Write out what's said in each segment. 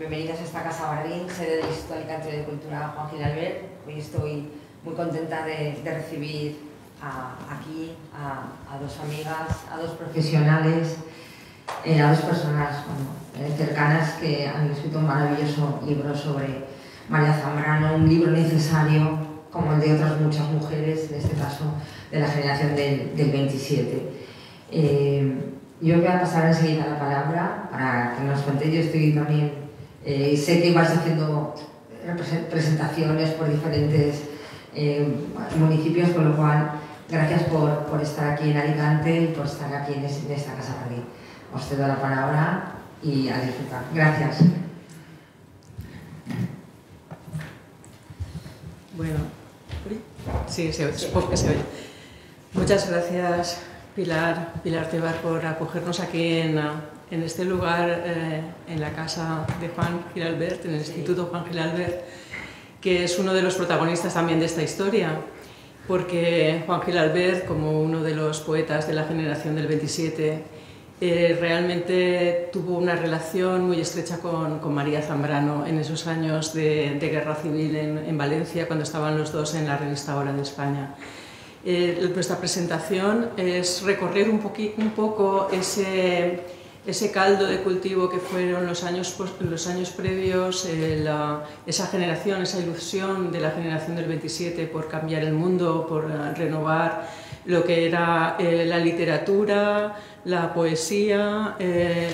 bienvenidas a esta Casa Bardín, sede del Instituto Alicante de Cultura Juan Gil Albert. Hoy estoy muy contenta de recibir aquí a dos amigas, a dos profesionales, a dos personas cercanas que han escrito un maravilloso libro sobre María Zambrano, un libro necesario como el de otras muchas mujeres, en este caso de la generación del 27. Yo voy a pasar enseguida la palabra para que nos contéis. Yo estoy también, sé que vais haciendo presentaciones por diferentes municipios, con lo cual gracias por estar aquí en Alicante y por estar aquí en esta Casa Bardín. Os cedo la palabra y a disfrutar. Gracias. Bueno, sí, supongo que se oye. Muchas gracias, Pilar Tebar, por acogernos aquí en este lugar, en la casa de Juan Gil Albert, en el Instituto Juan Gil Albert, que es uno de los protagonistas también de esta historia, porque Juan Gil Albert, como uno de los poetas de la generación del 27, realmente tuvo una relación muy estrecha con María Zambrano en esos años de guerra civil en Valencia, cuando estaban los dos en la revista Hora de España. Nuestra presentación es recorrer un poco ese caldo de cultivo que fueron los años previos, esa generación, esa ilusión de la generación del 27 por cambiar el mundo, por renovar lo que era la literatura, la poesía,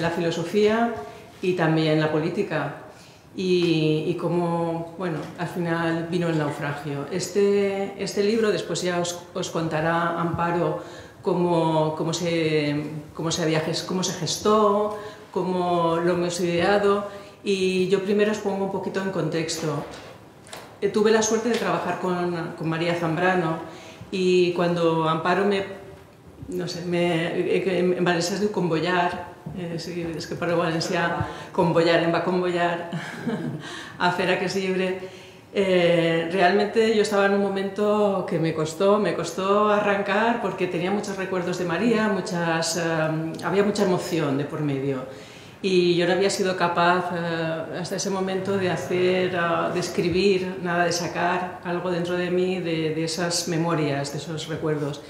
la filosofía y también la política. Y cómo, bueno, al final vino el naufragio. Este libro, después ya os contará Amparo cómo se gestó, cómo lo hemos ideado, y yo primero os pongo un poquito en contexto. Tuve la suerte de trabajar con María Zambrano, y cuando Amparo en Valencia es de convoyar, és que parlo valencià, convoyar, em va convoyar a fer aquest llibre. Realmente yo estaba en un momento que me costó arrancar, porque tenía muchos recuerdos de María, había mucha emoción de por medio, y yo no había sido capaz hasta ese momento de escribir, nada, de sacar algo dentro de mí de esas memorias, de esos recuerdos.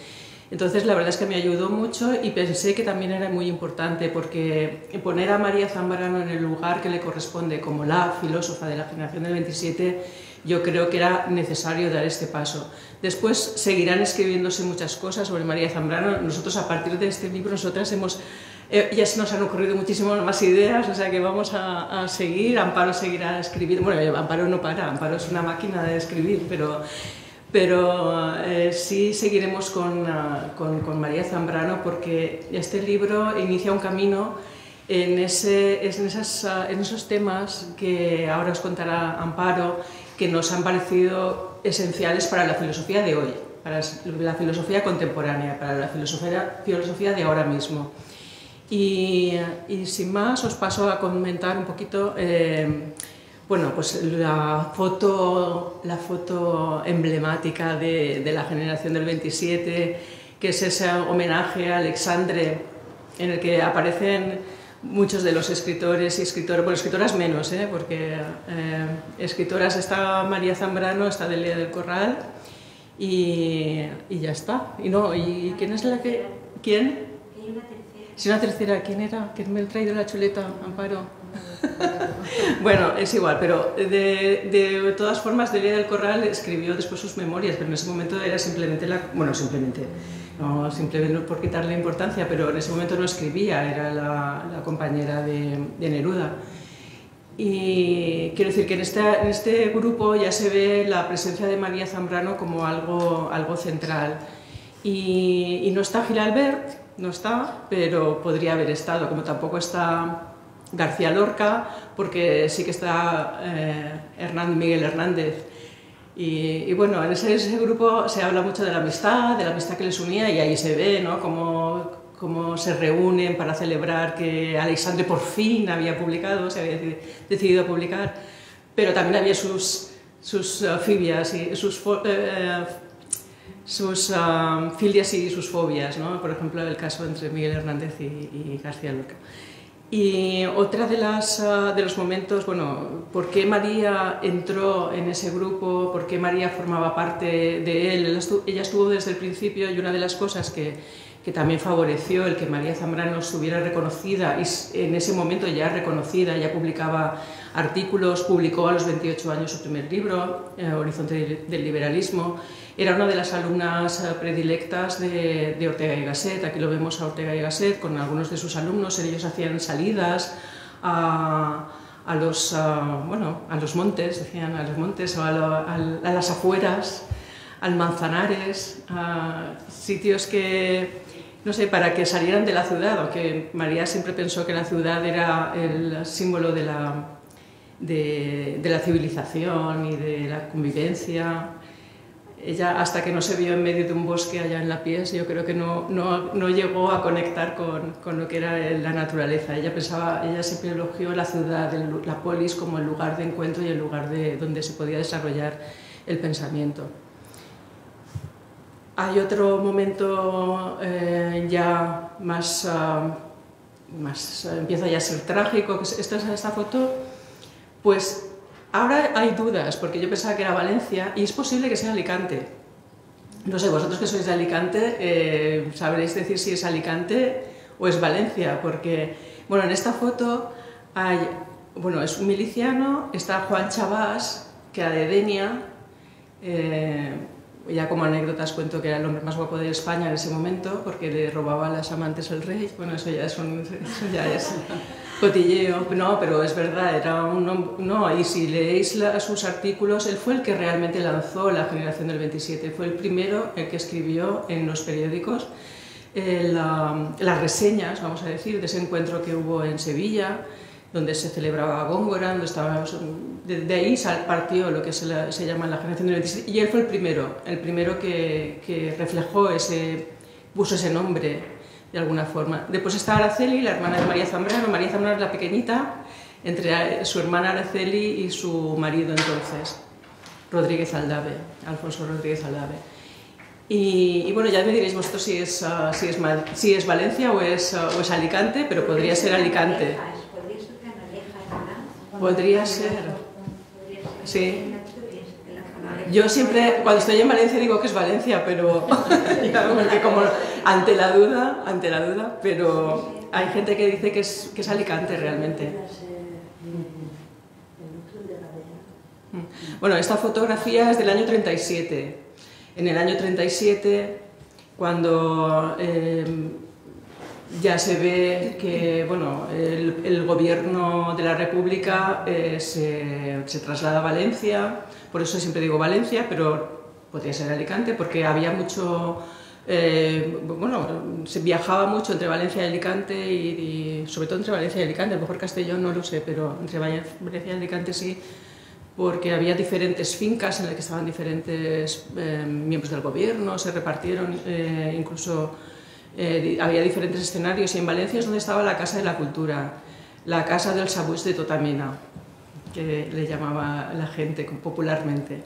Entonces la verdad es que me ayudó mucho, y pensé que también era muy importante, porque poner a María Zambrano en el lugar que le corresponde como la filósofa de la generación del 27, yo creo que era necesario dar este paso. Después seguirán escribiéndose muchas cosas sobre María Zambrano. Nosotros, a partir de este libro, ya se nos han ocurrido muchísimas más ideas, o sea que vamos a seguir. Amparo seguirá escribiendo. Bueno, Amparo no para, Amparo es una máquina de escribir, pero sí seguiremos con María Zambrano, porque este libro inicia un camino en esos temas que ahora os contará Amparo, que nos han parecido esenciales para la filosofía de hoy, para la filosofía contemporánea, para la filosofía de ahora mismo. Y sin más, os paso a comentar un poquito bueno, pues la foto emblemática de la generación del 27, que es ese homenaje a Alexandre, en el que aparecen muchos de los escritores y escritoras, bueno, escritoras menos, porque escritoras está María Zambrano, está Delia del Corral, y ya está. ¿Y quién es la que...? ¿Quién? Hay una tercera. Sí, una tercera. ¿Quién era? ¿Quién me ha traído la chuleta, Amparo? Bueno, es igual, pero de todas formas, Delia del Corral escribió después sus memorias, pero en ese momento era simplemente no simplemente por quitarle importancia, pero en ese momento no escribía, era la compañera de Neruda. Y quiero decir que en este grupo ya se ve la presencia de María Zambrano como algo central. Y no está Gil Albert, no está, pero podría haber estado, como tampoco está García Lorca, porque sí que está Miguel Hernández. Y bueno, en ese grupo se habla mucho de la amistad que les unía, y ahí se ve, ¿no?, cómo se reúnen para celebrar que Alexandre por fin había publicado, se había decidido publicar, pero también había sus filias y sus filias y sus fobias, ¿no? Por ejemplo, el caso entre Miguel Hernández y García Lorca. Y otra de los momentos, bueno, ¿por qué María entró en ese grupo? ¿Por qué María formaba parte de él? Ella estuvo desde el principio, y una de las cosas que también favoreció el que María Zambrano estuviera reconocida, y en ese momento ya reconocida, ya publicaba artículos, publicó a los 28 años su primer libro, Horizonte del liberalismo. Era una de las alumnas predilectas de Ortega y Gasset. Aquí lo vemos a Ortega y Gasset con algunos de sus alumnos. Ellos hacían salidas a los montes, decían a los montes, o a las afueras, al Manzanares, a sitios que, no sé, para que salieran de la ciudad, aunque María siempre pensó que la ciudad era el símbolo de la civilización y de la convivencia. Ella, hasta que no se vio en medio de un bosque allá en La Pies, yo creo que no llegó a conectar con lo que era la naturaleza. Ella siempre elogió la ciudad, la polis, como el lugar de encuentro y el lugar donde se podía desarrollar el pensamiento. Hay otro momento ya más empieza ya a ser trágico, que es esta foto. Pues ahora hay dudas, porque yo pensaba que era Valencia y es posible que sea Alicante. No sé, vosotros que sois de Alicante, sabréis decir si es Alicante o es Valencia, porque, bueno, en esta foto hay, bueno, es un miliciano, está Juan Chabás, que era de Denia, ya como anécdotas cuento que era el hombre más guapo de España en ese momento, porque le robaba a las amantes el rey. Bueno, eso ya es cotilleo. No, pero es verdad, era un hombre. No, y si leéis sus artículos, él fue el que realmente lanzó la generación del 27, fue el primero el que escribió en los periódicos las reseñas, vamos a decir, de ese encuentro que hubo en Sevilla, donde se celebraba Góngora, donde estábamos, de ahí partió lo que se llama la generación del 27, y él fue el primero que reflejó puso ese nombre de alguna forma. Después está Araceli, la hermana de María Zambrano. María Zambrano es la pequeñita, entre su hermana Araceli y su marido entonces, Rodríguez Aldave, Alfonso Rodríguez Aldave. Y bueno, ya me diréis vosotros si es Valencia o es Alicante, pero podría ser Alicante. Podría ser, sí. Yo siempre, cuando estoy en Valencia, digo que es Valencia, pero porque como ante la duda, pero hay gente que dice que es Alicante realmente. Bueno, esta fotografía es del año 37. En el año 37, cuando ya se ve que, bueno, el gobierno de la República se traslada a Valencia. Por eso siempre digo Valencia, pero podría ser Alicante, porque había mucho, se viajaba mucho entre Valencia y Alicante, y sobre todo entre Valencia y Alicante. A lo mejor Castellón no lo sé, pero entre Valencia y Alicante sí, porque había diferentes fincas en las que estaban diferentes miembros del gobierno, se repartieron, incluso había diferentes escenarios, y en Valencia es donde estaba la Casa de la Cultura, la Casa del Sabuix de Totamena, que le llamaba la gente popularmente.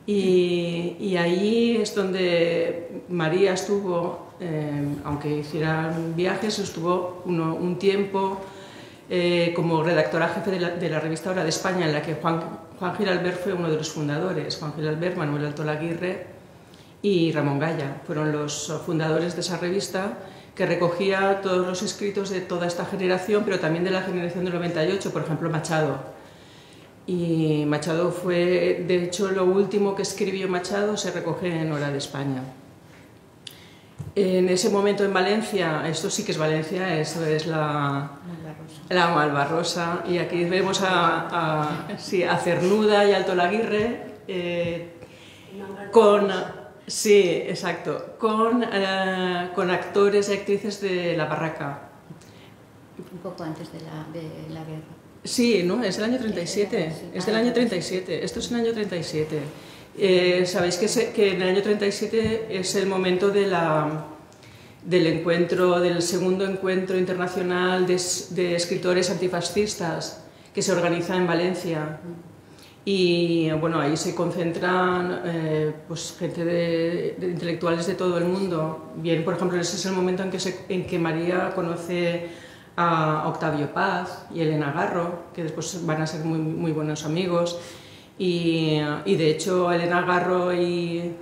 Y ahí es donde María estuvo, aunque hicieran viajes, estuvo un tiempo como redactora jefe de la revista Hora de España, en la que Juan Giralbert fue uno de los fundadores. Juan Giralbert, Manuel Altolaguirre y Ramón Gaya fueron los fundadores de esa revista, que recogía todos los escritos de toda esta generación, pero también de la generación del 98, por ejemplo Machado. Y Machado fue, de hecho, lo último que escribió Machado se recoge en Hora de España. En ese momento en Valencia, esto sí que es Valencia, esto es la Malvarrosa, y aquí vemos a Cernuda y Altolaguirre sí, exacto, con actores y actrices de La Barraca. Un poco antes de la guerra. Sí, no, es del año 37, es del año 37, esto es el año 37. Sabéis que en el año 37 es el momento del segundo encuentro internacional de escritores antifascistas que se organiza en Valencia. Y bueno, ahí se concentran pues, gente de intelectuales de todo el mundo. Bien, por ejemplo, ese es el momento en que María conoce a Octavio Paz y Elena Garro, que después van a ser muy buenos amigos. Y de hecho Elena Garro y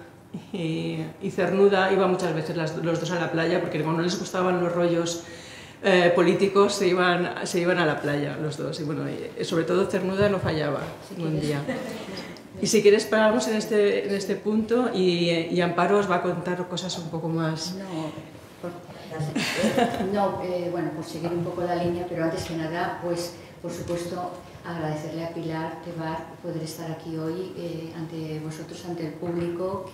Cernuda iban muchas veces los dos a la playa, porque como no les gustaban los rollos políticos, se iban a la playa los dos. Y bueno, sobre todo Cernuda no fallaba un día. Y si quieres paramos en este punto y Amparo os va a contar cosas un poco más... Bueno, por seguir un poco la línea, pero antes que nada, pues por supuesto agradecerle a Pilar Tebar poder estar aquí hoy ante vosotros, ante el público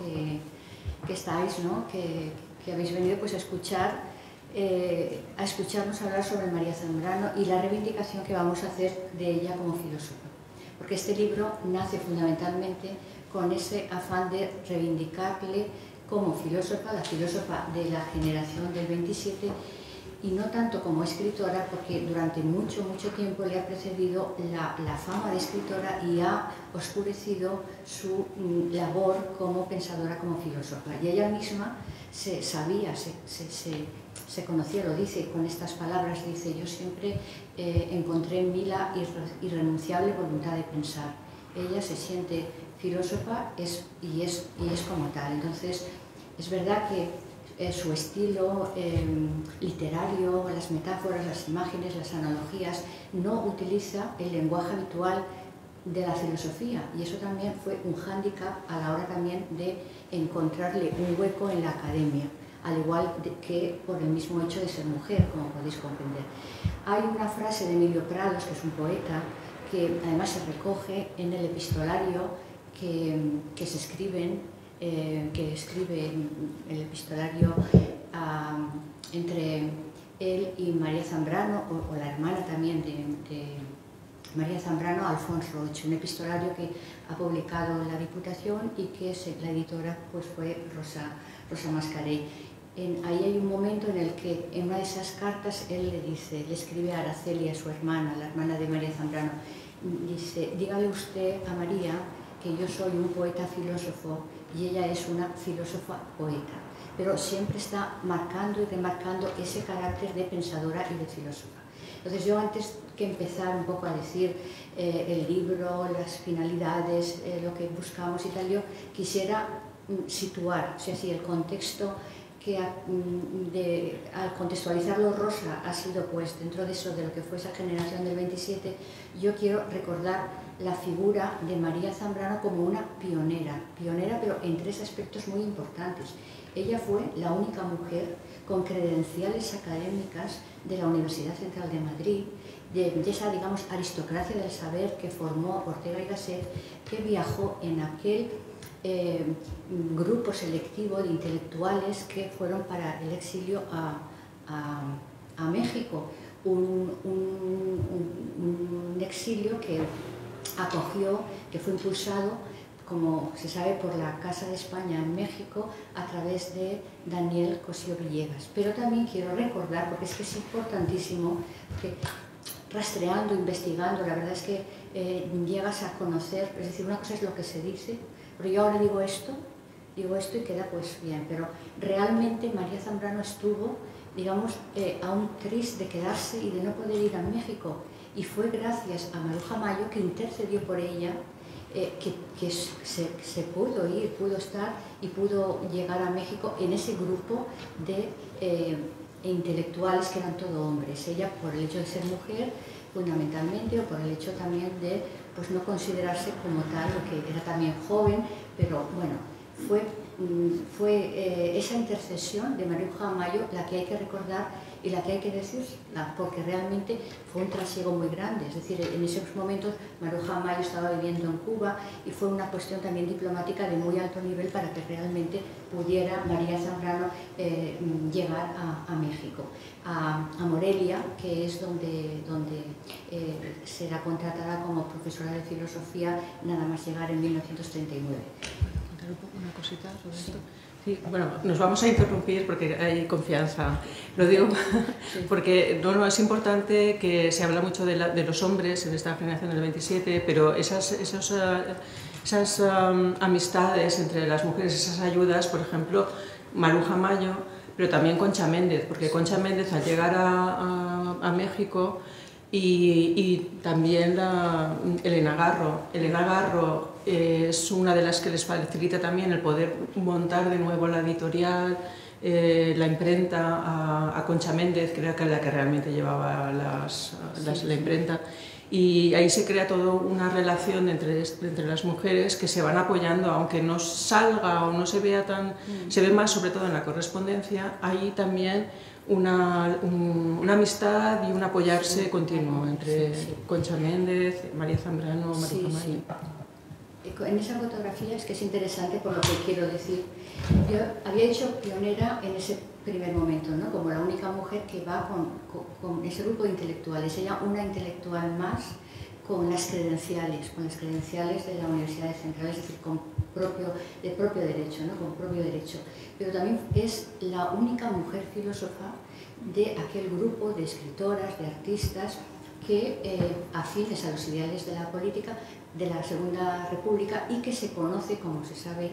que estáis, ¿no? que habéis venido pues a escucharnos hablar sobre María Zambrano y la reivindicación que vamos a hacer de ella como filósofa. Porque este libro nace fundamentalmente con ese afán de reivindicarle como filósofa, la filósofa de la generación del 27, y no tanto como escritora, porque durante mucho tiempo le ha precedido la fama de escritora y ha oscurecido su labor como pensadora, como filósofa. Y ella misma se conocía, lo dice con estas palabras, dice: yo siempre encontré en mí la irrenunciable voluntad de pensar. Ella se siente filósofa y es como tal. Entonces, es verdad que su estilo literario, las metáforas, las imágenes, las analogías, no utiliza el lenguaje habitual de la filosofía, y eso también fue un hándicap a la hora también de encontrarle un hueco en la academia, al igual que por el mismo hecho de ser mujer, como podéis comprender. Hay una frase de Emilio Prados, que es un poeta, que además se recoge en el epistolario que escribe el epistolario entre él y María Zambrano, o la hermana también de María Zambrano, Alfonso Roche, un epistolario que ha publicado la Diputación y que la editora pues fue Rosa Mascarell. Ahí hay un momento en el que en una de esas cartas él le escribe a Araceli, su hermana, la hermana de María Zambrano, dice: dígale usted a María que yo soy un poeta filósofo y ella es una filósofa poeta, pero siempre está marcando y remarcando ese carácter de pensadora y de filósofa. Entonces yo, antes que empezar un poco a decir el libro, las finalidades, lo que buscamos y tal, yo quisiera situar, o sea, si el contexto que al contextualizarlo Rosa ha sido pues dentro de eso, de lo que fue esa generación del 27, yo quiero recordar la figura de María Zambrano como una pionera, pero en tres aspectos muy importantes. Ella fue la única mujer con credenciales académicas de la Universidad Central de Madrid, de esa, digamos, aristocracia del saber que formó Ortega y Gasset, que viajó en aquel grupo selectivo de intelectuales que fueron para el exilio a México, un exilio que acogió, que fue impulsado, como se sabe, por la Casa de España en México a través de Daniel Cosío Villegas. Pero también quiero recordar, porque es que es importantísimo, porque rastreando, investigando, la verdad es que llegas a conocer, es decir, una cosa es lo que se dice, pero yo ahora digo esto y queda pues bien, pero realmente María Zambrano estuvo, digamos, a un tris de quedarse y de no poder ir a México, y fue gracias a Maruja Mayo, que intercedió por ella, que se pudo ir, pudo estar y pudo llegar a México en ese grupo de intelectuales que eran todo hombres. Ella, por el hecho de ser mujer fundamentalmente, o por el hecho también de pues no considerarse como tal, que era también joven, pero bueno, fue esa intercesión de Maruja Mayo la que hay que recordar y la que hay que decir, porque realmente fue un trasiego muy grande. Es decir, en esos momentos Maruja Mayo estaba viviendo en Cuba y fue una cuestión también diplomática de muy alto nivel para que realmente pudiera María Zambrano llegar a México, a Morelia, que es donde será contratada como profesora de filosofía nada más llegar en 1939. ¿Contar un poco una cosita sobre esto? Sí, bueno, nos vamos a interrumpir porque hay confianza. Lo digo porque no es importante, que se habla mucho de los hombres en esta generación del 27, pero esas amistades entre las mujeres, esas ayudas, por ejemplo, Maruja Mayo pero también Concha Méndez, porque Concha Méndez al llegar a México y también Elena Garro. Elena Garro es una de las que les facilita también el poder montar de nuevo la editorial, la imprenta a Concha Méndez, que era la que realmente llevaba la imprenta. Y ahí se crea toda una relación entre las mujeres que se van apoyando, aunque no salga o no se vea tan... Se ve más sobre todo en la correspondencia, hay también una amistad y un apoyarse continuo entre Concha Méndez, María Zambrano, María Zambrano. En esa fotografía es que es interesante por lo que quiero decir. Yo había hecho pionera en ese primer momento, ¿no? Como la única mujer que va con ese grupo de intelectuales. Ella una intelectual más con las credenciales de la Universidad de Central, es decir, de propio derecho, ¿no? Con propio derecho. Pero también es la única mujer filósofa de aquel grupo de escritoras, de artistas que afines a los ideales de la política de la Segunda República y que se conoce, como se sabe,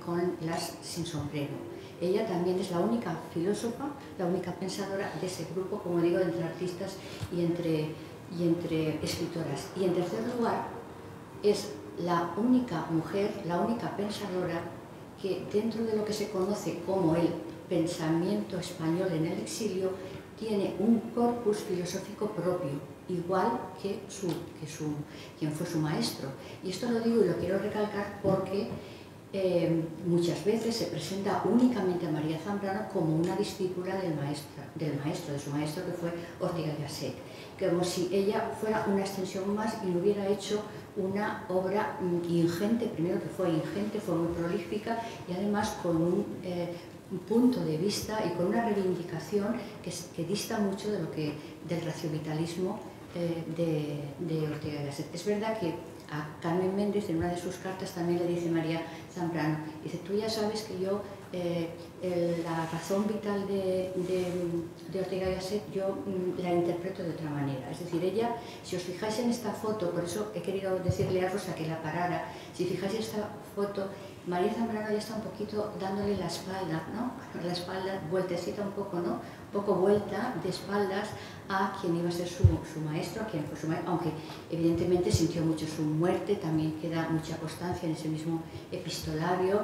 con las sin sombrero. Ella también es la única filósofa, la única pensadora de ese grupo, como digo, entre artistas y entre escritoras. Y en tercer lugar, es la única mujer, la única pensadora que dentro de lo que se conoce como el pensamiento español en el exilio tiene un corpus filosófico propio, igual que quien fue su maestro. Y esto lo digo y lo quiero recalcar porque muchas veces se presenta únicamente a María Zambrano como una discípula de su maestro que fue Ortega y Gasset, como si ella fuera una extensión más y no hubiera hecho una obra ingente, primero que fue ingente, fue muy prolífica y además con un punto de vista y con una reivindicación que dista mucho del raciovitalismo de Ortega y Gasset. Es verdad que a Carmen Méndez en una de sus cartas también le dice María Zambrano, dice, tú ya sabes que yo la razón vital de Ortega y Gasset yo la interpreto de otra manera. Es decir, ella, si os fijáis en esta foto, por eso he querido decirle a Rosa que la parara, si fijáis en esta foto, María Zambrano ya está un poquito dándole la espalda, ¿no? La espalda, vueltecita un poco, ¿no? Un poco vuelta de espaldas a quien iba a ser su maestro, a quien fue su maestro, aunque evidentemente sintió mucho su muerte, también queda mucha constancia en ese mismo epistolario,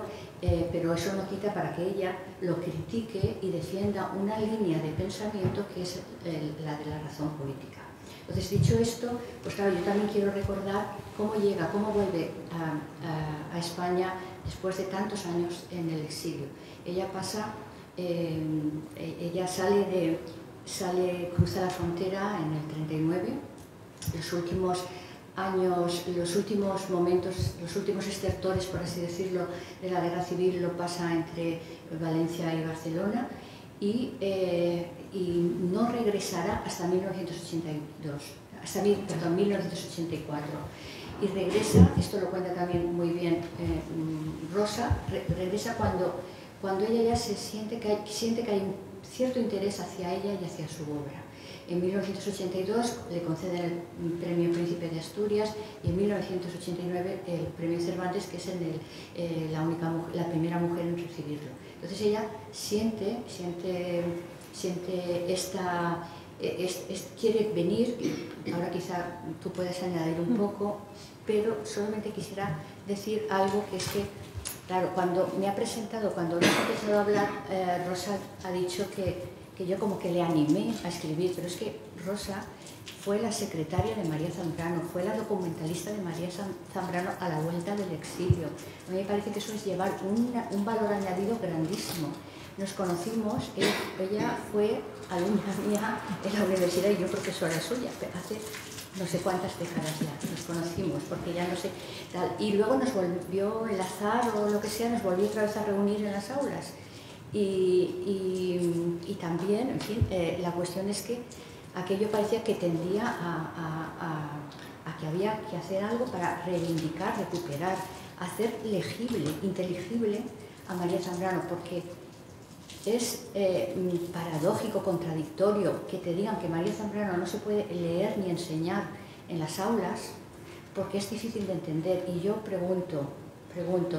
pero eso no quita para que ella lo critique y defienda una línea de pensamiento que es la de la razón política. Entonces, dicho esto, pues claro, yo también quiero recordar cómo vuelve a España después de tantos años en el exilio. Ella cruza la frontera en el 39, los últimos años, los últimos momentos, los últimos estertores, por así decirlo, de la guerra civil lo pasa entre Valencia y Barcelona y no regresará hasta 1984. Y regresa, esto lo cuenta también muy bien Rosa, regresa cuando ella ya siente que hay un cierto interés hacia ella y hacia su obra. En 1982 le conceden el Premio Príncipe de Asturias y en 1989 el Premio Cervantes, que es la primera mujer en recibirlo. Entonces ella quiere venir, ahora quizá tú puedes añadir un poco, pero solamente quisiera decir algo que es que, claro, cuando me ha presentado, cuando hemos empezado a hablar, Rosa ha dicho que yo como que le animé a escribir, pero es que Rosa fue la secretaria de María Zambrano, fue la documentalista de María Zambrano a la vuelta del exilio. A mí me parece que eso es llevar un valor añadido grandísimo. Nos conocimos, ella fue alumna mía en la universidad y yo profesora suya, hace no sé cuántas décadas ya nos conocimos, porque ya no sé tal. Y luego nos volvió el azar o lo que sea, nos volvió otra vez a reunir en las aulas. Y también, en fin, la cuestión es que aquello parecía que tendía a que había que hacer algo para reivindicar, recuperar, hacer legible, inteligible a María Zambrano, porque es paradójico, contradictorio que te digan que María Zambrano no se puede leer ni enseñar en las aulas porque es difícil de entender. Y yo pregunto,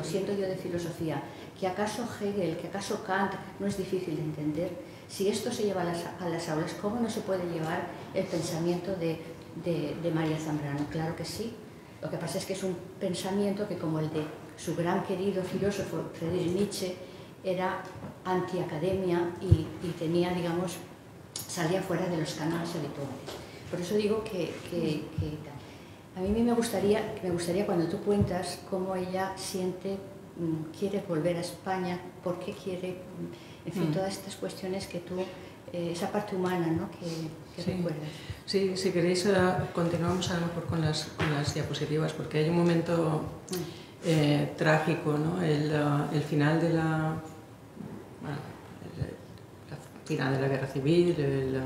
siento yo de filosofía, que acaso Hegel, que acaso Kant no es difícil de entender. Si esto se lleva a las aulas, ¿cómo no se puede llevar el pensamiento de María Zambrano? Claro que sí. Lo que pasa es que es un pensamiento que, como el de su gran querido filósofo Friedrich Nietzsche, era antiacademia y tenía, digamos, salía fuera de los cánones habituales. Por eso digo que a mí me gustaría cuando tú cuentas cómo ella siente, quiere volver a España, por qué quiere, en fin, todas estas cuestiones que tú, esa parte humana, ¿no?, que sí. recuerdas. Sí, si queréis continuamos a lo mejor con las diapositivas, porque hay un momento trágico, ¿no? El final de la final de la guerra civil, el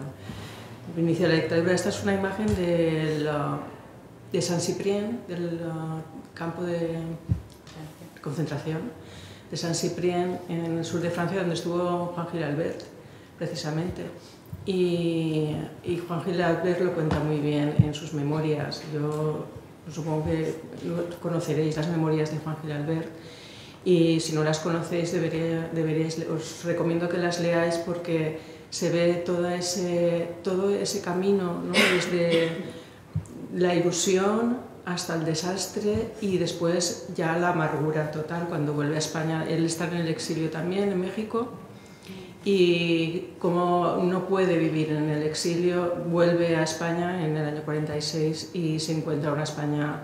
inicio de la dictadura. Esta es una imagen de Saint-Cyprien, del campo de concentración de Saint-Cyprien en el sur de Francia, donde estuvo Juan Gil Albert, precisamente. Y Juan Gil Albert lo cuenta muy bien en sus memorias. Yo supongo que conoceréis las memorias de Juan Gil Albert, y si no las conocéis os recomiendo que las leáis, porque se ve todo ese camino, ¿no?, desde la ilusión hasta el desastre y después ya la amargura total cuando vuelve a España. Él está en el exilio también en México, y como no puede vivir en el exilio, vuelve a España en el año 46 y se encuentra una España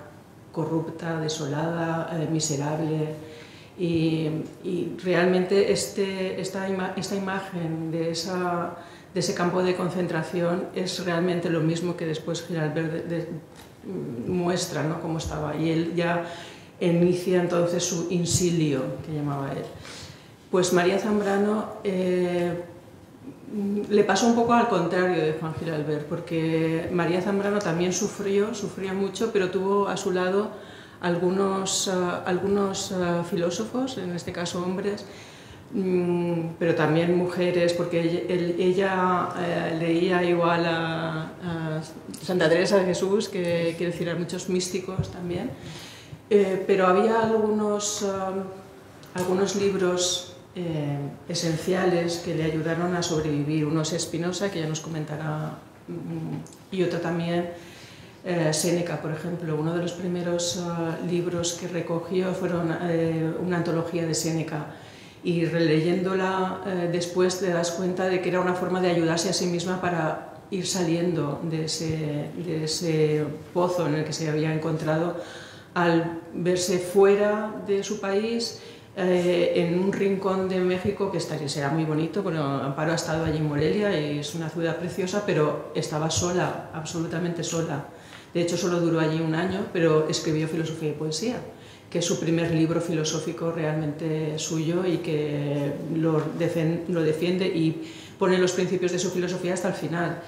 corrupta, desolada, miserable. Y realmente esta imagen de ese campo de concentración es realmente lo mismo que después Gil Albert muestra, ¿no?, cómo estaba. Y él ya inicia entonces su insilio, que llamaba él. Pues María Zambrano le pasó un poco al contrario de Juan Gil Albert, porque María Zambrano también sufrió mucho, pero tuvo a su lado algunos filósofos, en este caso hombres, pero también mujeres, porque ella leía igual a Santa Teresa de Jesús, que quiere decir a muchos místicos también, pero había algunos libros esenciales que le ayudaron a sobrevivir. Uno es Spinoza, que ya nos comentará, y otro también Séneca, por ejemplo. Uno de los primeros libros que recogió fueron una antología de Séneca, y releyéndola después te das cuenta de que era una forma de ayudarse a sí misma para ir saliendo de ese pozo en el que se había encontrado al verse fuera de su país, en un rincón de México que será muy bonito. Bueno, Amparo ha estado allí en Morelia y es una ciudad preciosa, pero estaba sola, absolutamente sola. De hecho, solo duró allí un año, pero escribió Filosofía y Poesía, que es su primer libro filosófico realmente suyo, y que lo defiende y pone los principios de su filosofía hasta el final.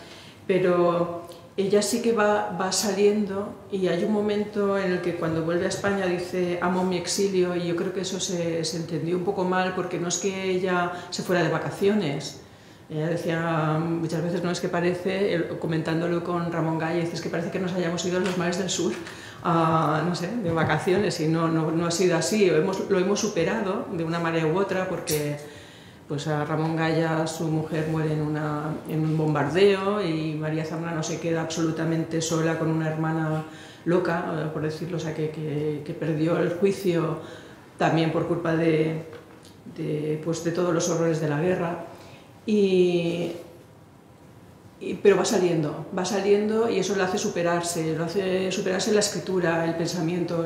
Pero ella sí que va saliendo, y hay un momento en el que cuando vuelve a España dice: amo mi exilio, y yo creo que eso se entendió un poco mal, porque no es que ella se fuera de vacaciones. Ella decía muchas veces, no es que parece, comentándolo con Ramón Gaya, es que parece que nos hayamos ido a los mares del sur, no sé, de vacaciones, y no ha sido así. Lo hemos superado de una manera u otra, porque pues a Ramón Gaya, su mujer, muere en un bombardeo, y María Zambrano se queda absolutamente sola con una hermana loca, por decirlo, o sea, que perdió el juicio también por culpa de todos los horrores de la guerra. Pero va saliendo, y eso lo hace superarse la escritura, el pensamiento,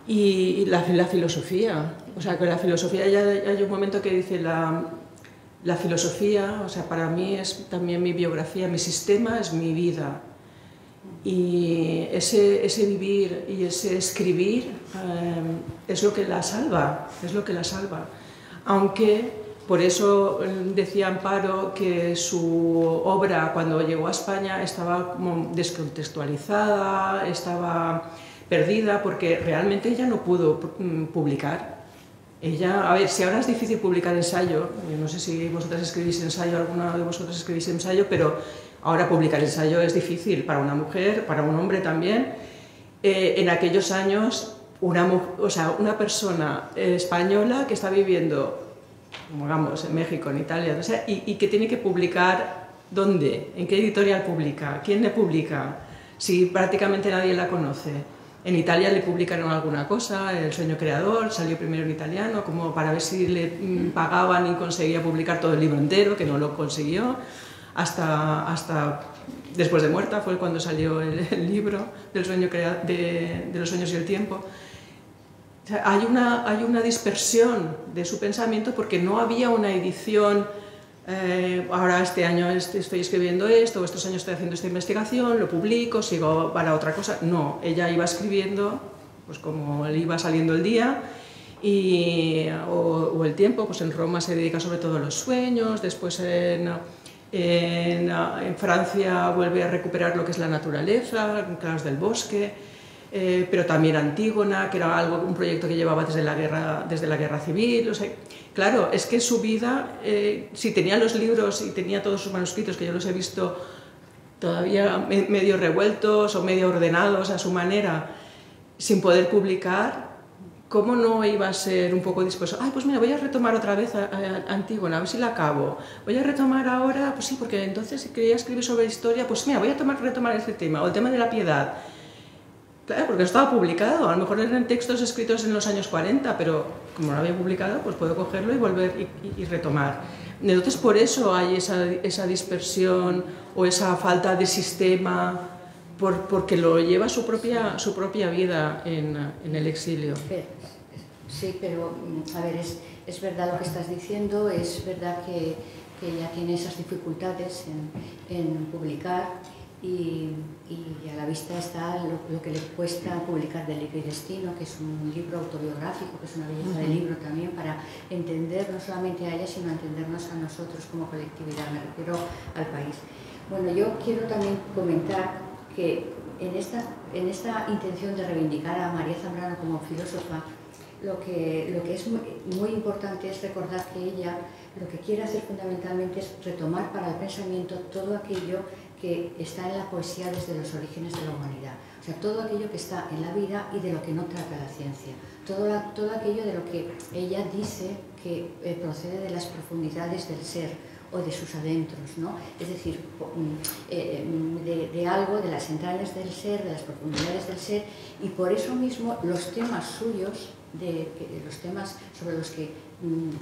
y la filosofía. O sea, que la filosofía, ya hay un momento que dice la filosofía, o sea, para mí es también mi biografía, mi sistema es mi vida. Y ese vivir y ese escribir es lo que la salva, Aunque, por eso decía Amparo que su obra, cuando llegó a España, estaba como descontextualizada, estaba perdida, porque realmente ella no pudo publicar. A ver, si ahora es difícil publicar ensayo, yo no sé si vosotras escribís ensayo, alguna de vosotras escribís ensayo, pero ahora publicar ensayo es difícil para una mujer, para un hombre también. En aquellos años una persona española que está viviendo, digamos, en México, en Italia, no sé, y que tiene que publicar, ¿dónde? ¿En qué editorial publica? ¿Quién le publica? Si prácticamente nadie la conoce. En Italia le publicaron alguna cosa, El sueño creador, salió primero en italiano, como para ver si le pagaban y conseguía publicar todo el libro entero, que no lo consiguió, hasta después de muerta fue cuando salió el libro de los sueños y el tiempo. O sea, hay una dispersión de su pensamiento porque no había una edición. Ahora este año estoy escribiendo esto, o estos años estoy haciendo esta investigación, lo publico, sigo para otra cosa. No, ella iba escribiendo pues como le iba saliendo el día o el tiempo. Pues en Roma se dedica sobre todo a los sueños, después en Francia vuelve a recuperar lo que es la naturaleza, Claros del bosque, pero también Antígona, que era un proyecto que llevaba desde la guerra civil. O sea, claro, es que su vida, si tenía los libros y tenía todos sus manuscritos, que yo los he visto todavía medio revueltos o medio ordenados a su manera, sin poder publicar, ¿cómo no iba a ser un poco dispuesto? Ay, pues mira, voy a retomar otra vez a Antígona, a ver si la acabo. Voy a retomar ahora, pues sí, porque entonces si quería escribir sobre historia, pues mira, voy a retomar este tema, o el tema de la piedad. Claro, porque no estaba publicado, a lo mejor eran textos escritos en los años 40, pero como no había publicado, pues puedo cogerlo y volver y retomar. Entonces, por eso hay esa dispersión o esa falta de sistema, porque lo lleva su propia vida en el exilio. Sí, pero a ver, es verdad lo que estás diciendo, es verdad que ella tiene esas dificultades en publicar. Y a la vista está lo que le cuesta publicar Delirio y Destino, que es un libro autobiográfico, que es una belleza de libro también, para entender no solamente a ella, sino entendernos a nosotros como colectividad, me refiero al país. Bueno, yo quiero también comentar que en esta intención de reivindicar a María Zambrano como filósofa, lo que es muy importante es recordar que ella lo que quiere hacer fundamentalmente es retomar para el pensamiento todo aquello que está en la poesía desde los orígenes de la humanidad. O sea, todo aquello que está en la vida y de lo que no trata la ciencia. Todo aquello de lo que ella dice que procede de las profundidades del ser o de sus adentros, ¿no? Es decir, de algo, de las entrañas del ser, de las profundidades del ser, y por eso mismo los temas suyos, los temas sobre los que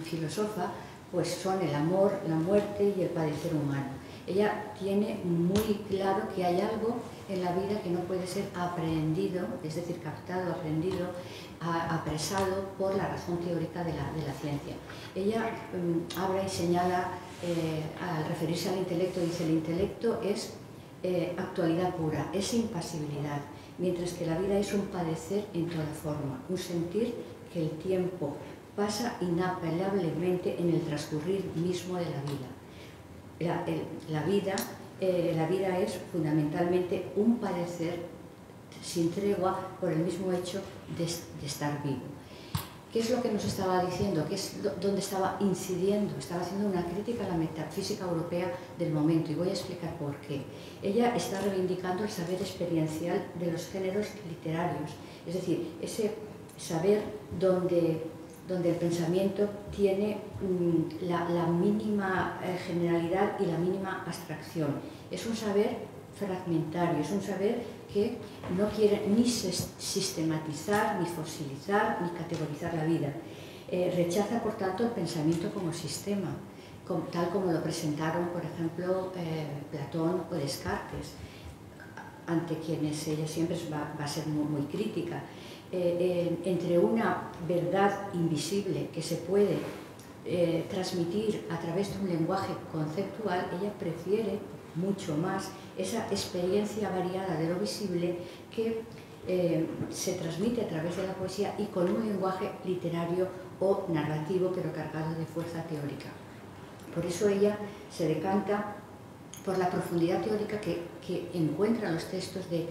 filosofa, pues son el amor, la muerte y el padecer humano. Ella tiene muy claro que hay algo en la vida que no puede ser aprehendido, es decir, captado, aprendido, apresado por la razón teórica de la ciencia. Ella habla y señala, al referirse al intelecto, dice: el intelecto es actualidad pura, es impasibilidad, mientras que la vida es un padecer en toda forma, un sentir que el tiempo pasa inapelablemente en el transcurrir mismo de la vida. La vida es fundamentalmente un padecer sin tregua por el mismo hecho de estar vivo. ¿Qué es lo que nos estaba diciendo? ¿Qué es donde estaba incidiendo? Estaba haciendo una crítica a la metafísica europea del momento, y voy a explicar por qué. Ella está reivindicando el saber experiencial de los géneros literarios, es decir, ese saber donde el pensamiento tiene la mínima generalidad y la mínima abstracción. Es un saber fragmentario, es un saber que no quiere ni sistematizar, ni fosilizar, ni categorizar la vida. Rechaza, por tanto, el pensamiento como sistema, tal como lo presentaron, por ejemplo, Platón o Descartes, ante quienes ella siempre va a ser muy crítica. Entre una verdad invisible que se puede transmitir a través de un lenguaje conceptual, ella prefiere mucho más esa experiencia variada de lo visible que se transmite a través de la poesía y con un lenguaje literario o narrativo, pero cargado de fuerza teórica. Por eso ella se decanta por la profundidad teórica que encuentra en los textos de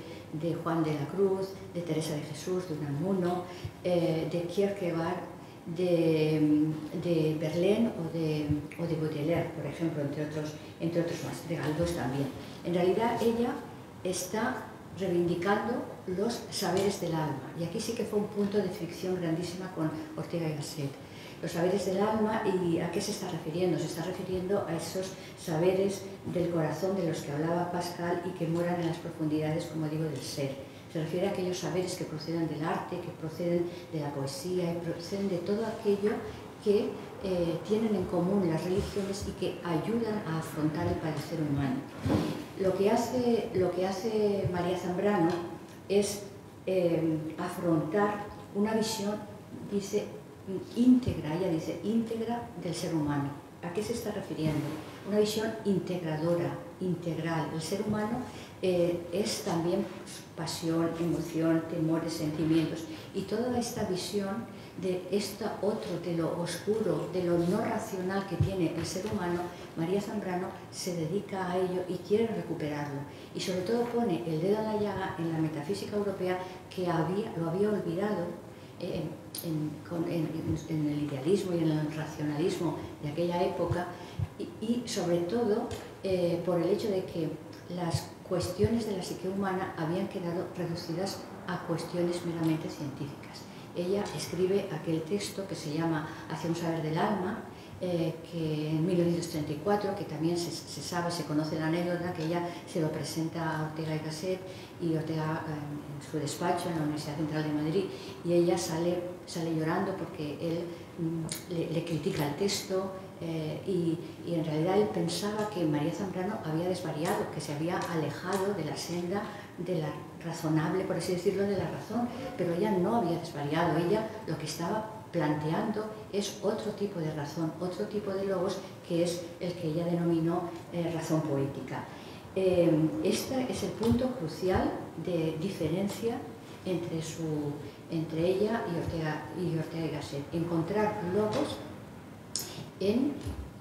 Juan de la Cruz, de Teresa de Jesús, de Unamuno, de Kierkegaard, de Verlaine o de Baudelaire, por ejemplo, entre otros más, de Galdós también. En realidad ella está reivindicando los saberes del alma. Y aquí sí que fue un punto de fricción grandísima con Ortega y Gasset. Los saberes del alma, ¿y a qué se está refiriendo? Se está refiriendo a esos saberes del corazón de los que hablaba Pascal y que moran en las profundidades, como digo, del ser. Se refiere a aquellos saberes que proceden del arte, que proceden de la poesía y proceden de todo aquello que tienen en común las religiones y que ayudan a afrontar el padecer humano. Lo que hace María Zambrano es afrontar una visión, dice, íntegra, ella dice, íntegra del ser humano. ¿A qué se está refiriendo? Una visión integradora, integral. El ser humano es también pasión, emoción, temores, sentimientos. Y toda esta visión de de lo oscuro, de lo no racional que tiene el ser humano, María Zambrano se dedica a ello y quiere recuperarlo. Y sobre todo pone el dedo en la llaga en la metafísica europea que lo había olvidado en el idealismo y en el racionalismo de aquella época y sobre todo por el hecho de que las cuestiones de la psique humana habían quedado reducidas a cuestiones meramente científicas. Ella escribe aquel texto que se llama Hacia un saber del alma, que en 1934, que también se conoce la anécdota, que ella se lo presenta a Ortega y Gasset, y Ortega en su despacho en la Universidad Central de Madrid, y ella sale llorando porque él le critica el texto, y en realidad él pensaba que María Zambrano había desvariado, que se había alejado de la senda de la razonable, por así decirlo, de la razón, pero ella no había desvariado. Ella lo que estaba planteando es otro tipo de razón, otro tipo de logos, que es el que ella denominó razón poética. Este es el punto crucial de diferencia entre ella y Ortega y Gasset. Encontrar logos en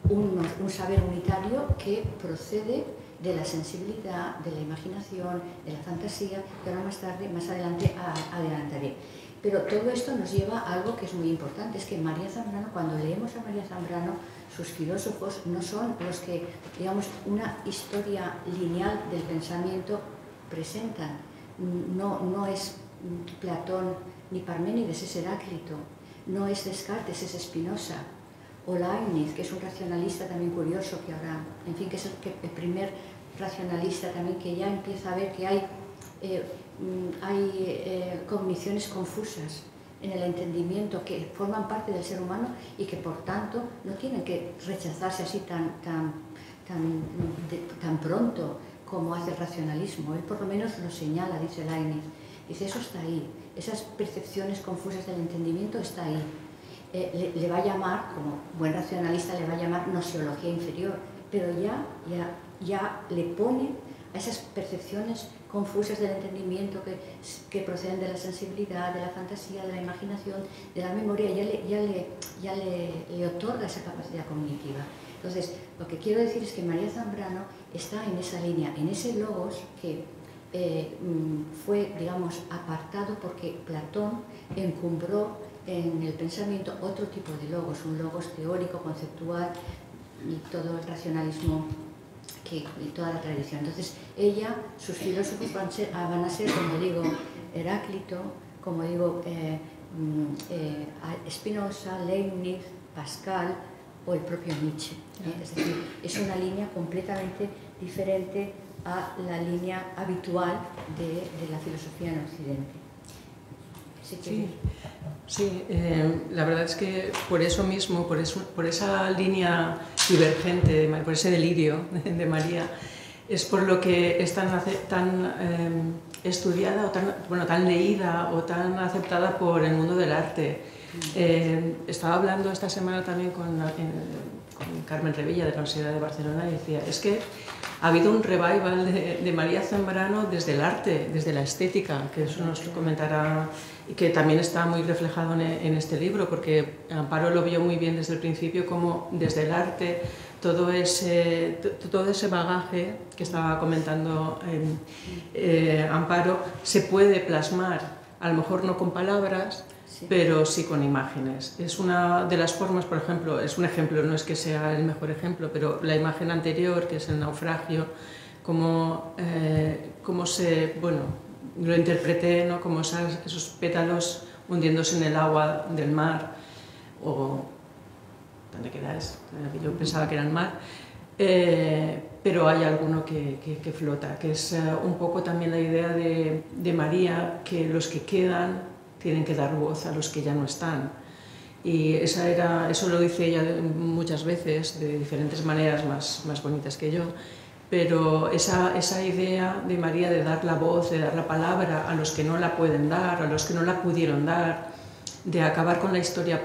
un saber unitario que procede de la sensibilidad, de la imaginación, de la fantasía, que ahora más adelante adelantaré. Pero todo esto nos lleva a algo que es muy importante, es que María Zambrano, cuando leemos a María Zambrano, sus filósofos no son los que, digamos, una historia lineal del pensamiento presentan. No es Platón ni Parménides, es Heráclito, no es Descartes, es Spinoza, o Leibniz, que es un racionalista también curioso, que ahora, en fin, que es el primer racionalista también que ya empieza a ver que hay cogniciones confusas en el entendimiento que forman parte del ser humano y que por tanto no tienen que rechazarse así tan pronto como hace el racionalismo. Él por lo menos lo señala, dice Leibniz. Dice, eso está ahí, esas percepciones confusas del entendimiento está ahí. Le va a llamar, como buen racionalista, le va a llamar gnoseología inferior, pero ya le pone a esas percepciones confusas del entendimiento que proceden de la sensibilidad, de la fantasía, de la imaginación, de la memoria, ya le otorga esa capacidad cognitiva. Entonces, lo que quiero decir es que María Zambrano está en esa línea, en ese logos que fue, digamos, apartado porque Platón encumbró en el pensamiento otro tipo de logos, un logos teórico, conceptual y todo el racionalismo y toda la tradición. Entonces, sus filósofos van a ser, como digo, Heráclito, como digo, Spinoza, Leibniz, Pascal o el propio Nietzsche. Es decir, es una línea completamente diferente a la línea habitual de la filosofía en Occidente. Sí, la verdad es que por eso mismo, por esa línea divergente, por ese delirio de María, es por lo que es tan estudiada o tan leída o tan aceptada por el mundo del arte. Estaba hablando esta semana también con Carmen Revilla de la Universidad de Barcelona y decía, es que ha habido un revival de María Zambrano desde el arte, desde la estética, que eso nos lo comentará y que también está muy reflejado en este libro, porque Amparo lo vio muy bien desde el principio, como desde el arte todo ese bagaje que estaba comentando Amparo se puede plasmar, a lo mejor no con palabras, sí, pero sí con imágenes. Es una de las formas, por ejemplo, es un ejemplo, no es que sea el mejor ejemplo, pero la imagen anterior, que es el naufragio, cómo se, bueno, lo interpreté, ¿no? Como esos pétalos hundiéndose en el agua del mar, o ¿dónde quedáis? Yo pensaba que era el mar, pero hay alguno que flota, que es un poco también la idea de María, que los que quedan tienen que dar voz a los que ya no están. Y eso lo dice ella muchas veces, de diferentes maneras más bonitas que yo, pero esa idea de María de dar la voz, de dar la palabra a los que no la pueden dar, a los que no la pudieron dar, de acabar con la historia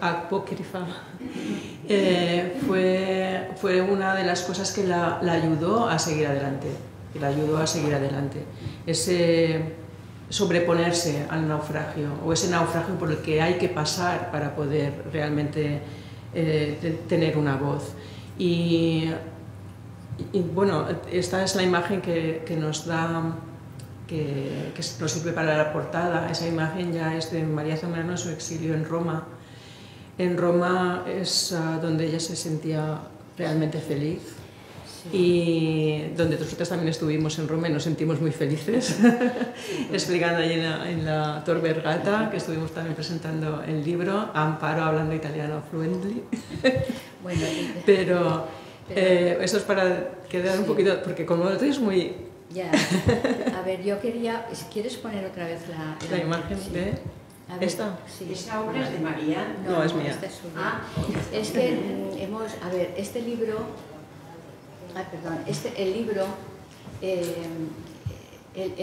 apócrifa, fue una de las cosas que la ayudó a seguir adelante, ese sobreponerse al naufragio, o ese naufragio por el que hay que pasar para poder realmente tener una voz. Y bueno, esta es la imagen que nos da, que nos sirve para la portada. Esa imagen ya es de María Zambrano en su exilio en Roma. En Roma es donde ella se sentía realmente feliz. Sí. Y donde nosotros también estuvimos en Roma y nos sentimos muy felices, explicando allí en la Tor Vergata, que estuvimos también presentando el libro, Amparo hablando italiano fluently. Bueno, pero eso es para quedar un poquito, porque como lo tienes muy... Ya, a ver, yo quería, si quieres poner otra vez la imagen de... A ver, ¿esta? Sí. ¿Esa obra es de María? No, es mía. Esta es suya. Es que a ver, este libro... perdón, el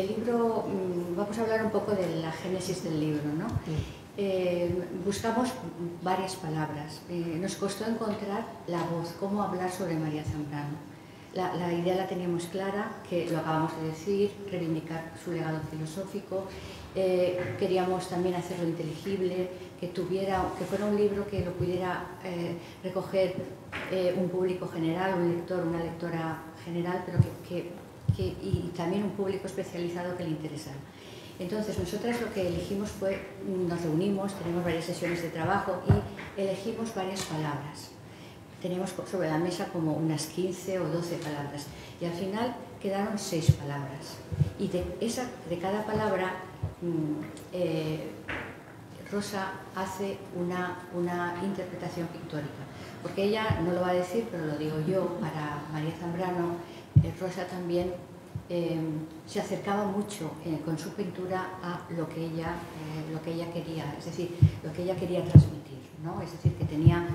libro, vamos a hablar un poco de la génesis del libro, ¿no? Buscamos varias palabras, nos costó encontrar la voz, cómo hablar sobre María Zambrano. La idea la teníamos clara, que lo acabamos de decir, reivindicar su legado filosófico, queríamos también hacerlo inteligible, que fuera un libro que lo pudiera recoger un público general, un lector, una lectora general, pero y también un público especializado que le interesara. Entonces, nosotras lo que elegimos fue, nos reunimos, tenemos varias sesiones de trabajo y elegimos varias palabras. Teníamos sobre la mesa como unas 15 o 12 palabras y al final quedaron 6 palabras. Y de cada palabra Rosa hace una interpretación pictórica, porque ella no lo va a decir, pero lo digo yo, para María Zambrano, Rosa también se acercaba mucho con su pintura a lo que ella quería, es decir, lo que ella quería transmitir, ¿no? Es decir, que tenía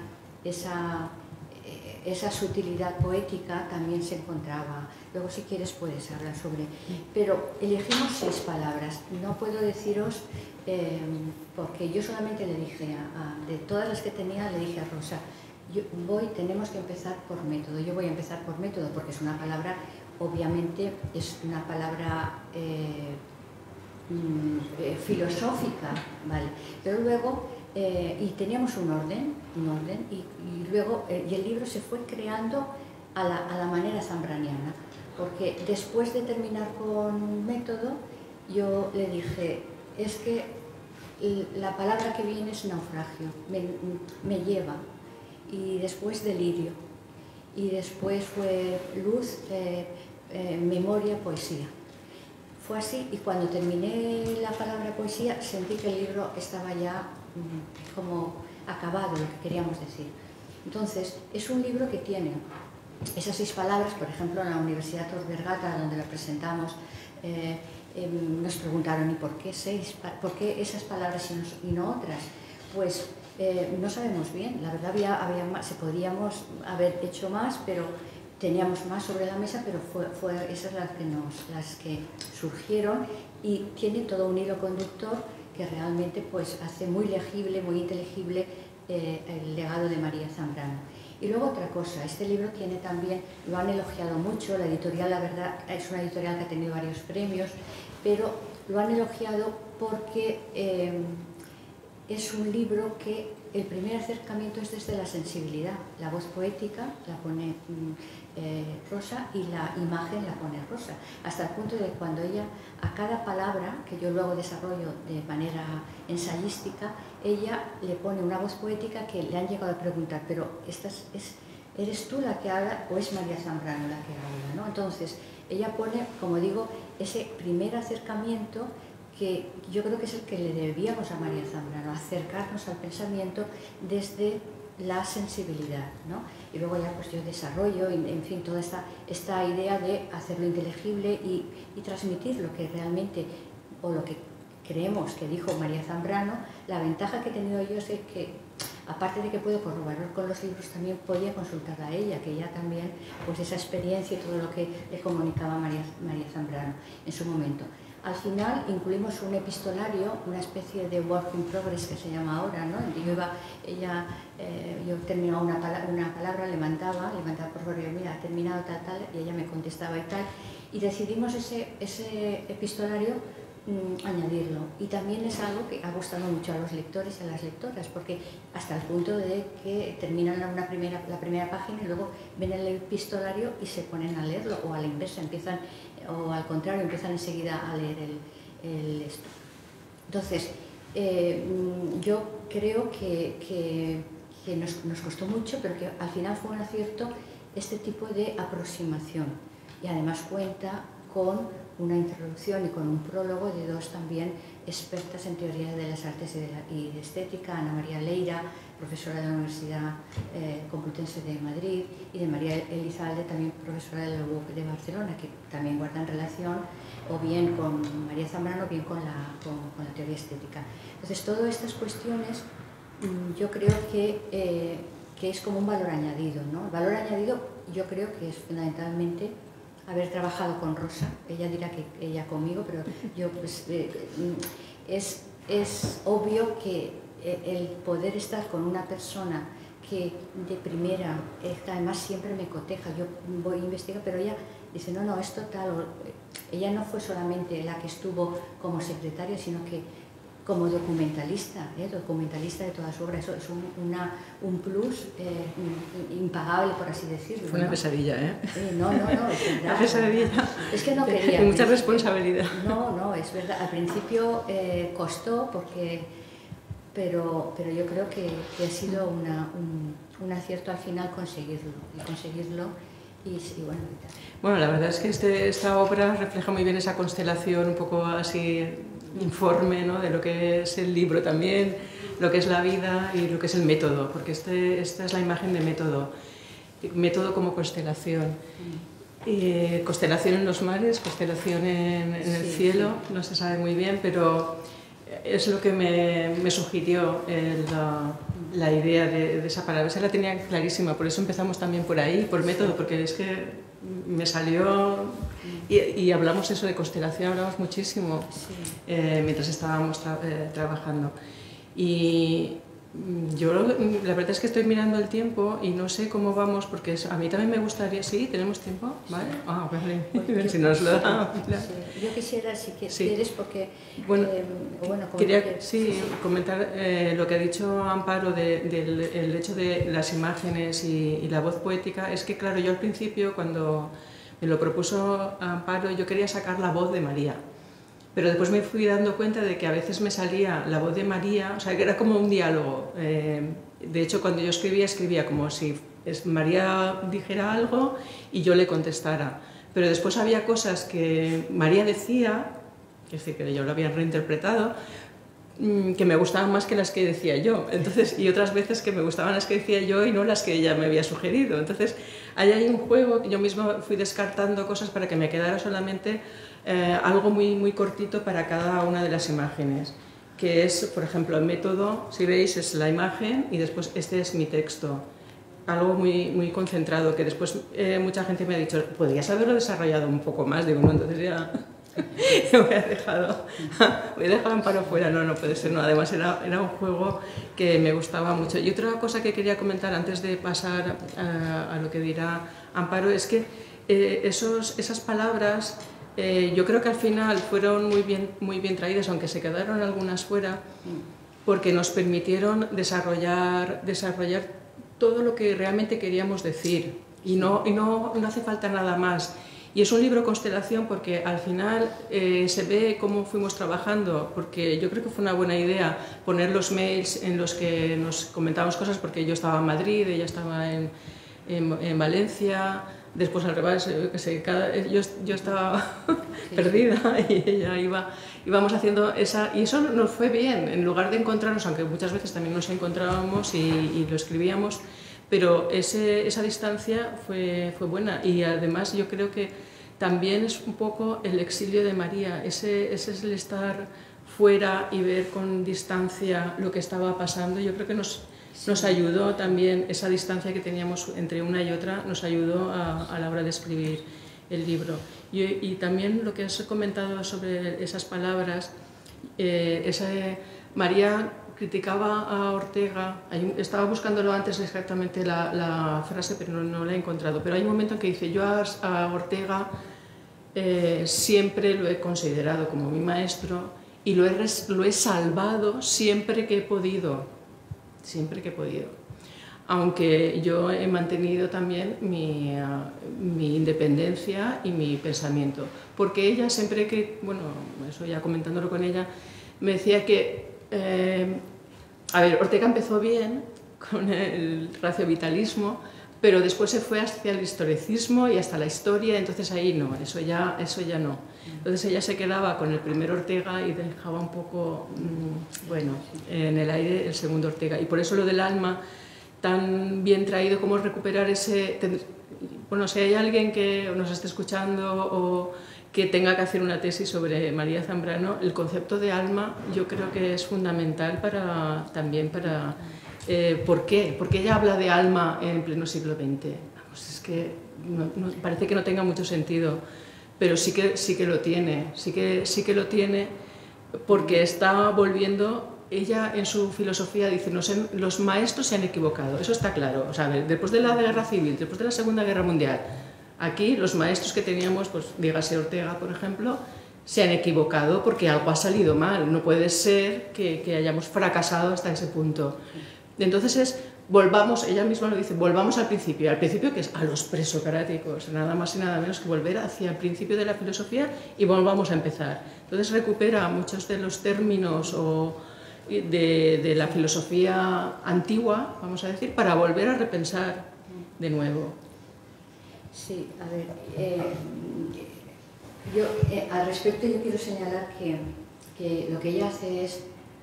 esa sutilidad poética también se encontraba. Luego, si quieres, puedes hablar sobre... Pero elegimos 6 palabras. No puedo deciros, porque yo solamente le dije, de todas las que tenía, le dije a Rosa, tenemos que empezar por método. Yo voy a empezar por método porque es una palabra, obviamente, es una palabra filosófica, ¿vale? Pero luego... y teníamos un orden y luego y el libro se fue creando a la manera zambraniana, porque después de terminar con método yo le dije, es que la palabra que viene es naufragio, me lleva, y después delirio, y después fue luz, memoria, poesía. Fue así, y cuando terminé la palabra poesía sentí que el libro estaba ya como acabado, lo que queríamos decir. Entonces, es un libro que tiene esas 6 palabras. Por ejemplo, en la Universidad Tor Vergata, donde la presentamos, nos preguntaron, ¿y por qué 6? ¿Por qué esas palabras y no otras? Pues no sabemos bien, la verdad había más, podíamos haber hecho más, pero teníamos más sobre la mesa, pero fue esas las que surgieron, y tiene todo un hilo conductor que realmente pues hace muy legible, muy inteligible el legado de María Zambrano. Y luego otra cosa, este libro tiene también, lo han elogiado mucho, la editorial, la verdad, es una editorial que ha tenido varios premios, pero lo han elogiado porque es un libro que el primer acercamiento es desde la sensibilidad. La voz poética la pone Rosa y la imagen la pone Rosa, hasta el punto de cuando ella, a cada palabra, que yo luego desarrollo de manera ensayística, ella le pone una voz poética que le han llegado a preguntar, pero ¿eres tú la que habla o es María Zambrano la que habla, ¿no? Entonces, ella pone, como digo, ese primer acercamiento que yo creo que es el que le debíamos a María Zambrano, acercarnos al pensamiento desde la sensibilidad, ¿no? Y luego ya pues yo desarrollo, en fin, toda esta idea de hacerlo inteligible y transmitir lo que realmente, o lo que creemos que dijo María Zambrano. La ventaja que he tenido yo es que, aparte de que puedo corroborar con los libros, también podía consultarla a ella, que ella también, pues esa experiencia y todo lo que le comunicaba María Zambrano en su momento. Al final incluimos un epistolario, una especie de work in progress que se llama ahora, ¿no? Yo terminaba una palabra, le mandaba por correo, mira, ha terminado tal, y ella me contestaba y tal, y decidimos ese epistolario añadirlo. Y también es algo que ha gustado mucho a los lectores y a las lectoras, porque hasta el punto de que terminan la primera página y luego ven el epistolario y se ponen a leerlo, o a la inversa, o al contrario, empiezan enseguida a leer esto. Entonces, yo creo que nos costó mucho, pero que al final fue un acierto este tipo de aproximación, y además cuenta con una introducción y con un prólogo de dos también expertas en teoría de las artes y de estética, Ana María Leira, profesora de la Universidad Complutense de Madrid, y de María Elizalde, también profesora de la UOC de Barcelona, que también guardan relación o bien con María Zambrano o bien con la teoría estética. Entonces, todas estas cuestiones yo creo que es como un valor añadido, ¿no? El valor añadido yo creo que es fundamentalmente haber trabajado con Rosa. Ella dirá que ella conmigo, pero yo pues, es obvio que el poder estar con una persona que de primera, además siempre me coteja, yo voy a investigar, pero ella dice, no, esto tal, ella no fue solamente la que estuvo como secretaria, sino que como documentalista de toda su obra. Eso es un plus impagable, por así decirlo. Fue una pesadilla, ¿eh? No, es verdad. Una pesadilla. Es que no quería. Y mucha responsabilidad. No, es verdad. Al principio costó, pero yo creo que ha sido un acierto al final conseguirlo. Bueno, la verdad es que esta obra refleja muy bien esa constelación un poco así informe, ¿no?, de lo que es el libro también, lo que es la vida y lo que es el método, porque esta es la imagen de método como constelación. Constelación en los mares, constelación en el cielo, no se sabe muy bien, pero es lo que me sugirió la idea de esa palabra. Esa la tenía clarísima, por eso empezamos también por ahí, por método, porque es que me salió y hablamos eso de constelación, hablamos muchísimo mientras estábamos trabajando. Y yo la verdad es que estoy mirando el tiempo y no sé cómo vamos, porque a mí también me gustaría... ¿Sí? ¿Tenemos tiempo? ¿Vale? Ah, vale. Si nos lo da. Sí. Yo quisiera, si quieres, porque... Bueno, quería comentar lo que ha dicho Amparo del hecho de las imágenes y la voz poética. Es que, claro, yo al principio, cuando me lo propuso Amparo, yo quería sacar la voz de María. Pero después me fui dando cuenta de que a veces me salía la voz de María, o sea, que era como un diálogo. De hecho, cuando yo escribía como si María dijera algo y yo le contestara. Pero después había cosas que María decía, es decir, que yo lo había reinterpretado, que me gustaban más que las que decía yo. Entonces, y otras veces que me gustaban las que decía yo y no las que ella me había sugerido. Entonces, ahí hay un juego que yo misma fui descartando cosas para que me quedara solamente algo muy cortito para cada una de las imágenes, que es, por ejemplo, el método, si veis, es la imagen y después este es mi texto. Algo muy concentrado, que después mucha gente me ha dicho, podrías haberlo desarrollado un poco más. Digo, no, entonces ya voy a dejar Amparo fuera. No puede ser, no. Además era un juego que me gustaba mucho. Y otra cosa que quería comentar antes de pasar a lo que dirá Amparo es que esas palabras yo creo que al final fueron muy bien traídas, aunque se quedaron algunas fuera, porque nos permitieron desarrollar todo lo que realmente queríamos decir, y no hace falta nada más. Y es un libro constelación porque al final se ve cómo fuimos trabajando, porque yo creo que fue una buena idea poner los mails en los que nos comentábamos cosas, porque yo estaba en Madrid, ella estaba en Valencia, después al revés, que sé, yo estaba perdida y ella íbamos haciendo esa, y eso nos fue bien, en lugar de encontrarnos, aunque muchas veces también nos encontrábamos y lo escribíamos, pero esa distancia fue buena, y además yo creo que también es un poco el exilio de María, ese es el estar fuera y ver con distancia lo que estaba pasando. Yo creo que nos ayudó también, esa distancia que teníamos entre una y otra, nos ayudó a la hora de escribir el libro. Y también lo que has comentado sobre esas palabras, María criticaba a Ortega, estaba buscándolo antes exactamente la frase, pero no la he encontrado, pero hay un momento en que dice: yo a Ortega siempre lo he considerado como mi maestro y lo he salvado siempre que he podido, aunque yo he mantenido también mi independencia y mi pensamiento, porque ella siempre que, bueno, eso ya comentándolo con ella, me decía que a ver, Ortega empezó bien con el raciovitalismo, pero después se fue hacia el historicismo y hasta la historia, entonces ahí no, eso ya no. Entonces ella se quedaba con el primer Ortega y dejaba un poco, bueno, en el aire el segundo Ortega. Y por eso lo del alma, tan bien traído como recuperar ese... Bueno, si hay alguien que nos esté escuchando o que tenga que hacer una tesis sobre María Zambrano, el concepto de alma yo creo que es fundamental también para... ¿Por qué? Porque ella habla de alma en pleno siglo XX. Pues es que parece que no tenga mucho sentido, pero sí que lo tiene, sí que lo tiene, porque está volviendo... Ella en su filosofía dice: los maestros se han equivocado, eso está claro. O sea, después de la Guerra Civil, después de la Segunda Guerra Mundial, aquí los maestros que teníamos, pues dígase Ortega, por ejemplo, se han equivocado porque algo ha salido mal. No puede ser que hayamos fracasado hasta ese punto. Entonces volvamos, ella misma lo dice, volvamos al principio que es a los presocráticos, nada más y nada menos que volver hacia el principio de la filosofía y volvamos a empezar. Entonces recupera muchos de los términos de la filosofía antigua, vamos a decir, para volver a repensar de nuevo. Sí, a ver, al respecto yo quiero señalar que lo que ella hace es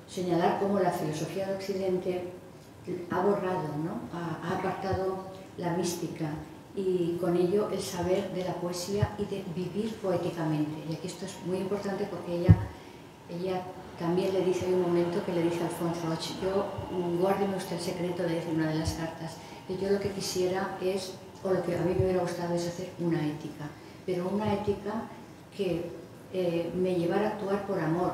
señalar cómo la filosofía de Occidente ha borrado, ¿no? Ha apartado la mística y con ello el saber de la poesía y de vivir poéticamente. Y aquí esto es muy importante porque ella también le dice, hay un momento que le dice a Alfonso Roch: yo, guárdeme usted el secreto, le dice en una de las cartas, que yo lo que quisiera es, o lo que a mí me hubiera gustado es hacer una ética, pero una ética que me llevara a actuar por amor,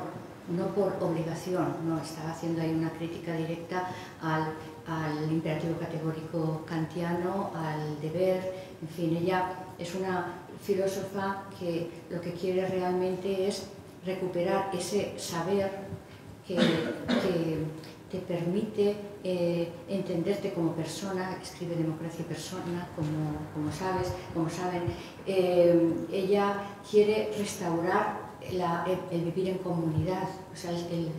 no por obligación. No estaba haciendo ahí una crítica directa al imperativo categórico kantiano, al deber, en fin, ella es una filósofa que lo que quiere realmente es recuperar ese saber que te permite entenderte como persona. Escribe Democracia y Persona, como saben. Ella quiere restaurar el vivir en comunidad, o sea, el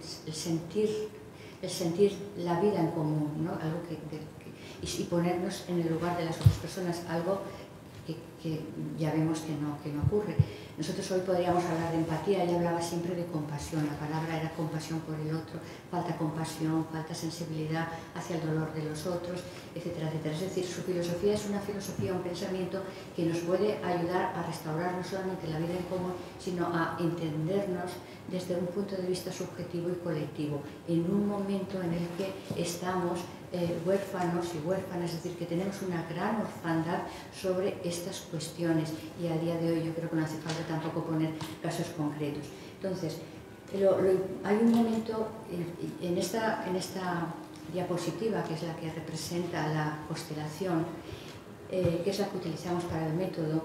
sentir la vida en común, ¿no? Algo y ponernos en el lugar de las otras personas, algo que ya vemos que no ocurre. Nosotros hoy podríamos hablar de empatía, ella hablaba siempre de compasión, la palabra era compasión por el otro, falta compasión, falta sensibilidad hacia el dolor de los otros, etcétera, etcétera. Es decir, su filosofía es una filosofía, un pensamiento que nos puede ayudar a restaurar no solamente la vida en común, sino a entendernos desde un punto de vista subjetivo y colectivo, en un momento en el que estamos huérfanos y huérfanas, es decir, que tenemos una gran orfandad sobre estas cuestiones, y a día de hoy yo creo que no hace falta tampoco poner casos concretos. Entonces, hay un momento en esta diapositiva, que es la que representa la constelación, que es la que utilizamos para el método.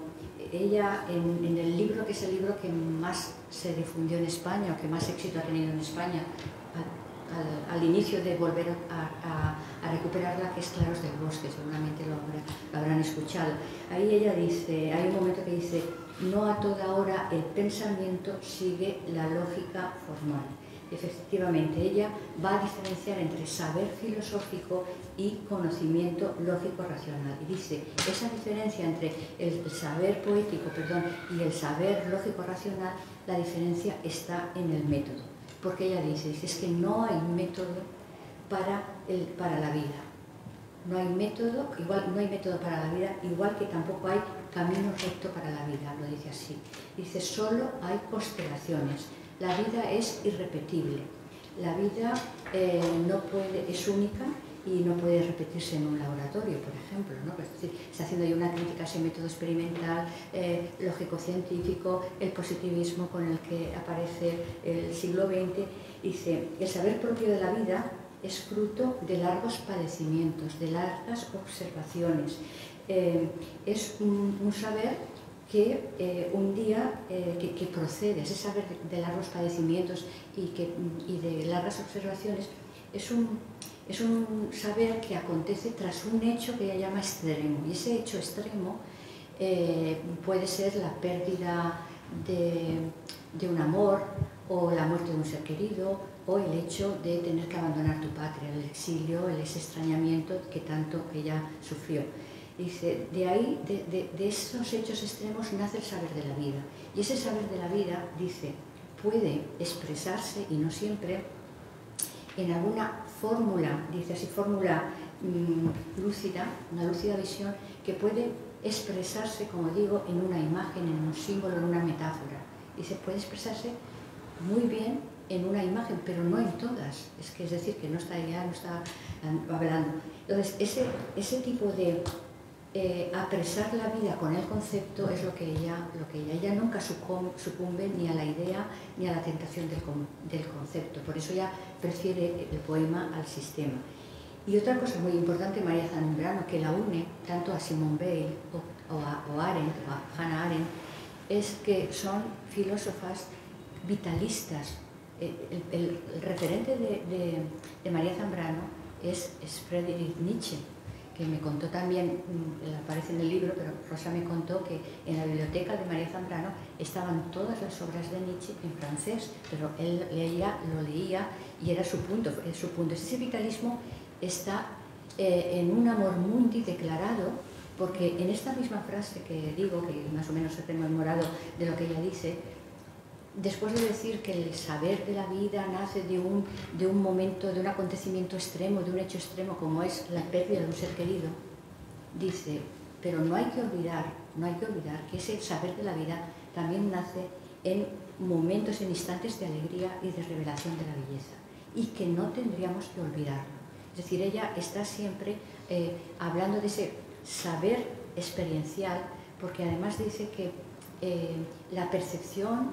Ella, en el libro, que es el libro que más se difundió en España, o que más éxito ha tenido en España, al inicio de volver a recuperarla, que es Claros del Bosque, seguramente lo habrán escuchado. Ahí ella dice, hay un momento que dice: no a toda hora el pensamiento sigue la lógica formal. Efectivamente, ella va a diferenciar entre saber filosófico y conocimiento lógico-racional. Y dice, esa diferencia entre el saber poético, y el saber lógico-racional, la diferencia está en el método. Porque ella dice, es que no hay método para la vida. No hay método, no hay método para la vida, igual que tampoco hay camino recto para la vida, lo dice así. Dice, solo hay constelaciones. La vida es irrepetible. La vida es única y no puede repetirse en un laboratorio, por ejemplo, ¿no? Es decir, está haciendo ya una crítica a ese método experimental, lógico-científico, el positivismo con el que aparece el siglo XX. Dice, el saber propio de la vida es fruto de largos padecimientos, de largas observaciones. Es un saber que un día que procede, ese saber de largos padecimientos y de largas observaciones, es un saber que acontece tras un hecho que ella llama extremo. Y ese hecho extremo puede ser la pérdida de un amor, o la muerte de un ser querido, o el hecho de tener que abandonar tu patria, el exilio, ese extrañamiento que tanto ella sufrió. Dice, de ahí, de esos hechos extremos nace el saber de la vida. Y ese saber de la vida, dice, puede expresarse, y no siempre, en alguna fórmula, dice así, fórmula lúcida, una lúcida visión, que puede expresarse, como digo, en una imagen, en un símbolo, en una metáfora. Dice, puede expresarse muy bien en una imagen, pero no en todas. Es decir, que no está hablando. Entonces, ese tipo de apresar la vida con el concepto es lo que ella nunca sucumbe ni a la idea ni a la tentación del concepto. Por eso ella prefiere el poema al sistema. Y otra cosa muy importante, María Zambrano, que la une tanto a Simone Weil o a Arendt, o a Hannah Arendt, es que son filósofas vitalistas. El referente de María Zambrano es Friedrich Nietzsche, que me contó también, aparece en el libro, pero Rosa me contó que en la biblioteca de María Zambrano estaban todas las obras de Nietzsche en francés, pero ella lo leía y era su punto. Ese vitalismo está en un amor mundi declarado, porque en esta misma frase que digo, que más o menos he rememorado de lo que ella dice, después de decir que el saber de la vida nace de un momento, de un acontecimiento extremo, de un hecho extremo como es la pérdida de un ser querido, dice, pero no hay que olvidar que ese saber de la vida también nace en momentos, en instantes de alegría y de revelación de la belleza, y que no tendríamos que olvidarlo. Es decir, ella está siempre hablando de ese saber experiencial, porque además dice que la percepción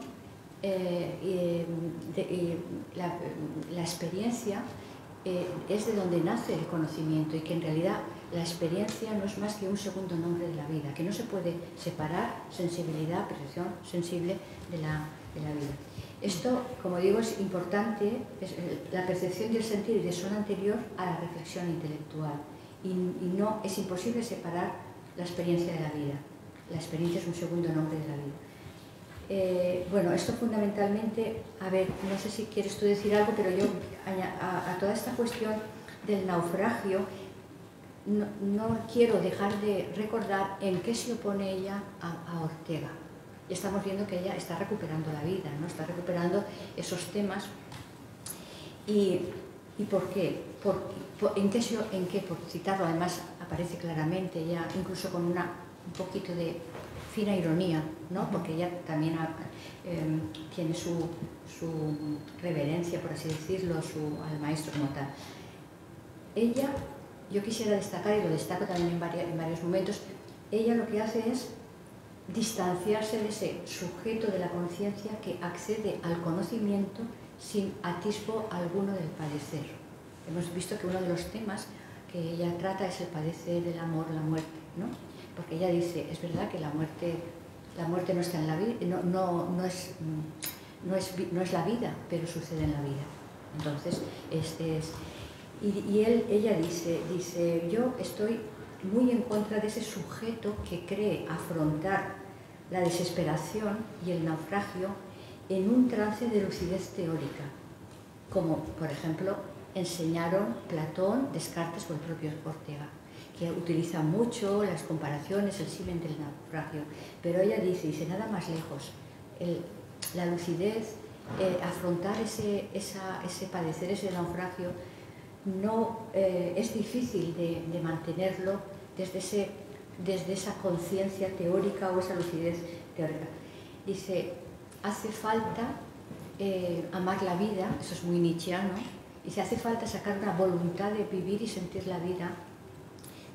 la experiencia es de donde nace el conocimiento, y que en realidad la experiencia no es más que un segundo nombre de la vida, que no se puede separar sensibilidad, percepción sensible de la vida. Esto, como digo, es importante, la percepción y el sentir son anterior a la reflexión intelectual, y no es imposible separar la experiencia de la vida. La experiencia es un segundo nombre de la vida. Bueno, esto fundamentalmente, a ver, no sé si quieres tú decir algo, pero yo a toda esta cuestión del naufragio no quiero dejar de recordar en qué se opone ella a Ortega. Y estamos viendo que ella está recuperando la vida, ¿no? Está recuperando esos temas. ¿Y por qué? ¿En qué? Por citarlo, además aparece claramente ya, incluso con un poquito de fina ironía, ¿no? Porque ella también tiene su reverencia, por así decirlo, al maestro como tal. Ella, yo quisiera destacar, y lo destaco también en varios momentos, ella lo que hace es distanciarse de ese sujeto de la conciencia que accede al conocimiento sin atisbo alguno del padecer. Hemos visto que uno de los temas que ella trata es el padecer, el amor, la muerte, ¿no? Porque ella dice, es verdad que la muerte no está en la vida, no es la vida, pero sucede en la vida. Entonces, ella dice, yo estoy muy en contra de ese sujeto que cree afrontar la desesperación y el naufragio en un trance de lucidez teórica. como por ejemplo enseñaron Platón, Descartes o el propio Ortega, que utiliza mucho las comparaciones, el símil del naufragio, pero ella dice nada más lejos, la lucidez, afrontar ese padecer, ese naufragio, no es difícil de mantenerlo desde esa conciencia teórica o esa lucidez teórica. Dice, hace falta amar la vida, eso es muy nietzscheano, dice, hace falta sacar una voluntad de vivir y sentir la vida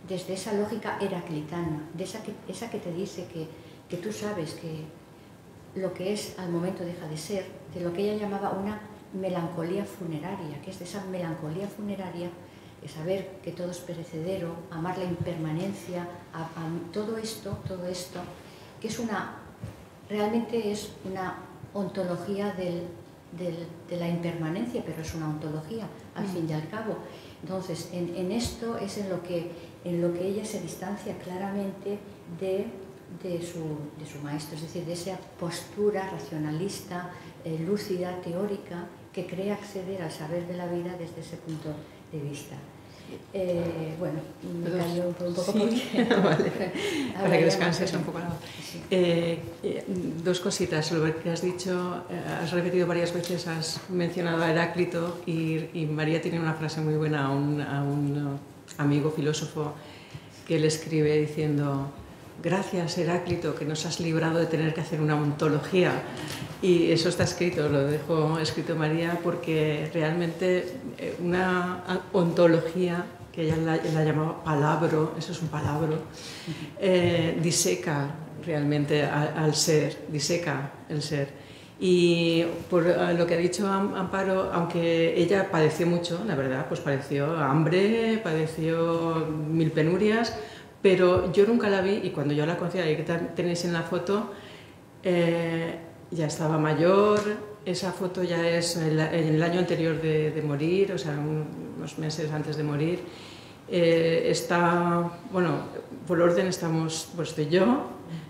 desde esa lógica heraclitana, de esa que te dice que tú sabes que lo que es al momento deja de ser, de lo que ella llamaba una melancolía funeraria, que es de esa melancolía funeraria, de saber que todo es perecedero, amar la impermanencia, todo esto, que es realmente es una ontología de la impermanencia, pero es una ontología al fin y al cabo. Entonces, en esto es en lo que ella se distancia claramente de su maestro, es decir, de esa postura racionalista, lúcida, teórica, que cree acceder al saber de la vida desde ese punto de vista. Bueno, me callo un poco sí, porque... vale. Para que descanses un poco. Sí. Dos cositas. Lo que has dicho, has repetido varias veces, has mencionado a Heráclito y María tiene una frase muy buena a un amigo filósofo que le escribe diciendo: gracias, Heráclito, que nos has librado de tener que hacer una ontología. Y eso está escrito, lo dejo escrito María, porque realmente una ontología, que ella la llamaba palabro, eso es un palabro, diseca realmente al ser, diseca el ser. Y por lo que ha dicho Amparo, aunque ella padeció mucho, la verdad, pues padeció hambre, padeció mil penurias, pero yo nunca la vi, y cuando yo la conocía, y que tenéis en la foto, ya estaba mayor. Esa foto ya es en el año anterior de morir, o sea, unos meses antes de morir. Está, bueno, por orden estamos, pues estoy yo,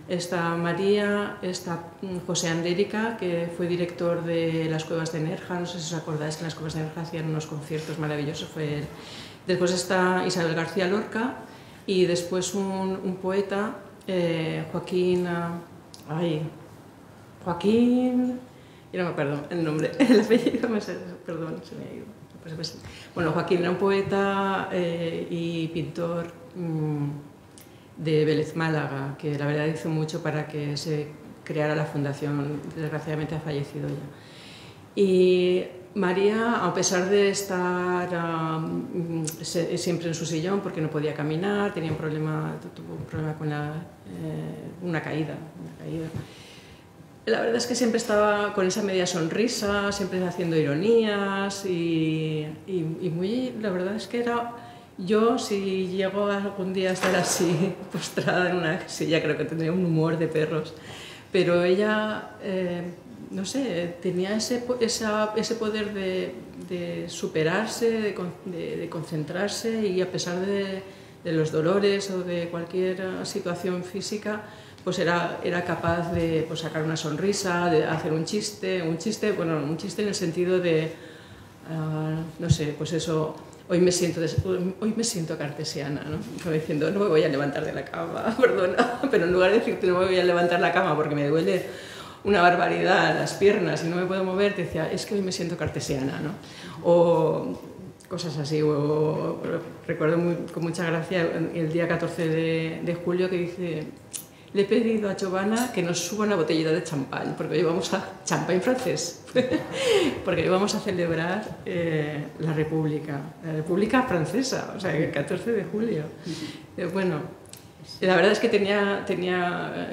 está María, está José Andérica, que fue director de las Cuevas de Nerja, no sé si os acordáis que en las Cuevas de Nerja hacían unos conciertos maravillosos, fue él. Después está Isabel García Lorca, y después un poeta, Joaquín, yo no me acuerdo el nombre, el apellido, perdón, se me ha ido. Bueno, Joaquín era un poeta y pintor de Vélez Málaga, que la verdad hizo mucho para que se creara la fundación, desgraciadamente ha fallecido ya. Y María, a pesar de estar siempre en su sillón porque no podía caminar, tuvo un problema con una caída. La verdad es que siempre estaba con esa media sonrisa, siempre haciendo ironías y muy, la verdad es que yo, si llego algún día a estar así postrada en una silla, creo que tendría un humor de perros, pero ella, no sé, tenía ese poder de superarse, de concentrarse, y a pesar de los dolores o de cualquier situación física, pues era capaz de pues, sacar una sonrisa, de hacer un chiste en el sentido de, no sé, pues eso, hoy me siento cartesiana, ¿no? Como diciendo, no me voy a levantar de la cama, perdona, pero en lugar de decirte no me voy a levantar la cama porque me duele una barbaridad las piernas y no me puedo mover, te decía, es que hoy me siento cartesiana, ¿no? O cosas así, recuerdo con mucha gracia el día 14 de julio que dice: le he pedido a Giovanna que nos suba una botellita de champán, porque hoy vamos a champán francés, porque hoy vamos a celebrar la República Francesa, o sea, el 14 de julio. Bueno, la verdad es que tenía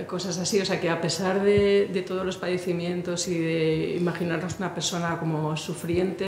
cosas así, o sea, que a pesar de todos los padecimientos y de imaginarnos una persona como sufriente,